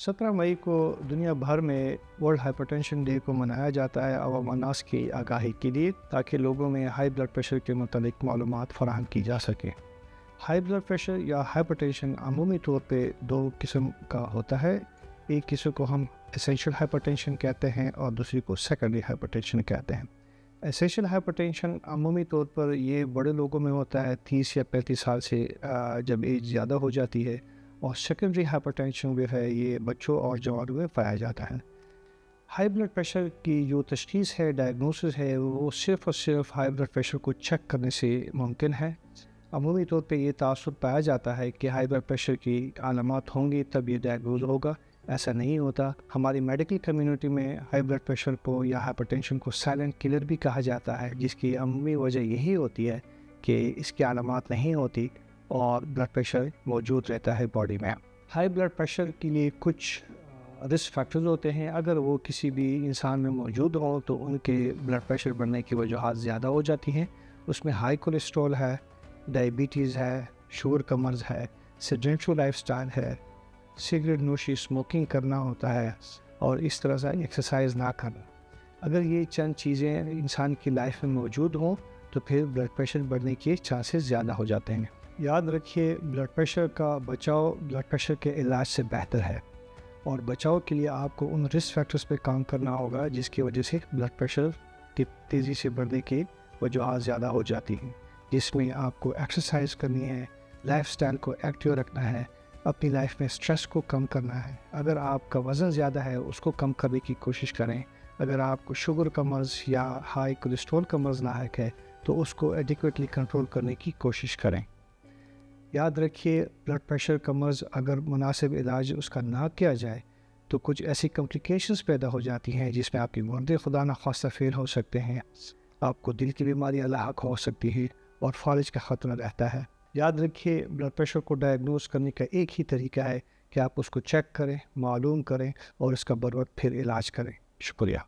17 मई को दुनिया भर में वर्ल्ड हाइपरटेंशन डे को मनाया जाता है अवाम अन्नास की आगाही के लिए, ताकि लोगों में हाई ब्लड प्रेशर के मुतालिक मालूमात फराहम की जा सके। हाई ब्लड प्रेशर या हाइपरटेंशन अमूमी तौर पे दो किस्म का होता है। एक किस्म को हम एसेंशियल हाइपरटेंशन कहते हैं और दूसरी को सेकेंडरी हाइपरटेंशन कहते हैं। एसेंशियल हाइपरटेंशन अमूमी तौर पर ये बड़े लोगों में होता है 30 या 35 साल से जब एज ज़्यादा हो जाती है, और सेकेंडरी हाइपरटेंशन जो है ये बच्चों और जवानों में पाया जाता है। हाई ब्लड प्रेशर की जो तशख़ीस है, डायग्नोसिस है, वो सिर्फ़ और सिर्फ हाई ब्लड प्रेशर को चेक करने से मुमकिन है। अमूमी तौर पे ये तासुर पाया जाता है कि हाई ब्लड प्रेशर की अलामात होंगी तब ये डायग्नोज होगा। ऐसा नहीं होता। हमारी मेडिकल कम्युनिटी में हाई ब्लड प्रेशर को या हाइपरटेंशन को साइलेंट किलर भी कहा जाता है, जिसकी अमूमी वजह यही होती है कि इसकी अलामात नहीं होती और ब्लड प्रेशर मौजूद रहता है बॉडी में। हाई ब्लड प्रेशर के लिए कुछ रिस्क फैक्टर्स होते हैं। अगर वो किसी भी इंसान में मौजूद हों तो उनके ब्लड प्रेशर बढ़ने की वजूहात ज़्यादा हो जाती हैं। उसमें हाई कोलेस्ट्रॉल है, डायबिटीज़ है, शुगर का मर्ज़ है, सेडेंटरी लाइफस्टाइल है, सिगरेट नोशी, स्मोकिंग करना होता है, और इस तरह से एक्सरसाइज ना करना। अगर ये चंद चीज़ें इंसान की लाइफ में मौजूद हों तो फिर ब्लड प्रेशर बढ़ने के चांसेस ज़्यादा हो जाते हैं। याद रखिए, ब्लड प्रेशर का बचाव ब्लड प्रेशर के इलाज से बेहतर है, और बचाव के लिए आपको उन रिस्क फैक्टर्स पे काम करना होगा जिसकी वजह से ब्लड प्रेशर की तेज़ी से बढ़ने की वजूहात ज़्यादा हो जाती हैं, जिसमें आपको एक्सरसाइज करनी है, लाइफस्टाइल को एक्टिव रखना है, अपनी लाइफ में स्ट्रेस को कम करना है। अगर आपका वज़न ज़्यादा है उसको कम करने की कोशिश करें। अगर आपको शुगर का मर्ज़ या हाई कोलेस्ट्रॉल का मर्ज़ लायक है तो उसको एडिक्वेटली कंट्रोल करने की कोशिश करें। याद रखिए, ब्लड प्रेशर का मर्ज़ अगर मुनासिब इलाज उसका ना किया जाए तो कुछ ऐसी कॉम्प्लिकेशंस पैदा हो जाती हैं जिसमें आपके गुर्दे खुदा न खास्ता फेल हो सकते हैं, आपको दिल की बीमारियाँ लाहक हो सकती है और फालिज का ख़तरा रहता है। याद रखिए, ब्लड प्रेशर को डायग्नोज करने का एक ही तरीका है कि आप उसको चेक करें, मालूम करें और इसका बर वक्त फिर इलाज करें। शुक्रिया।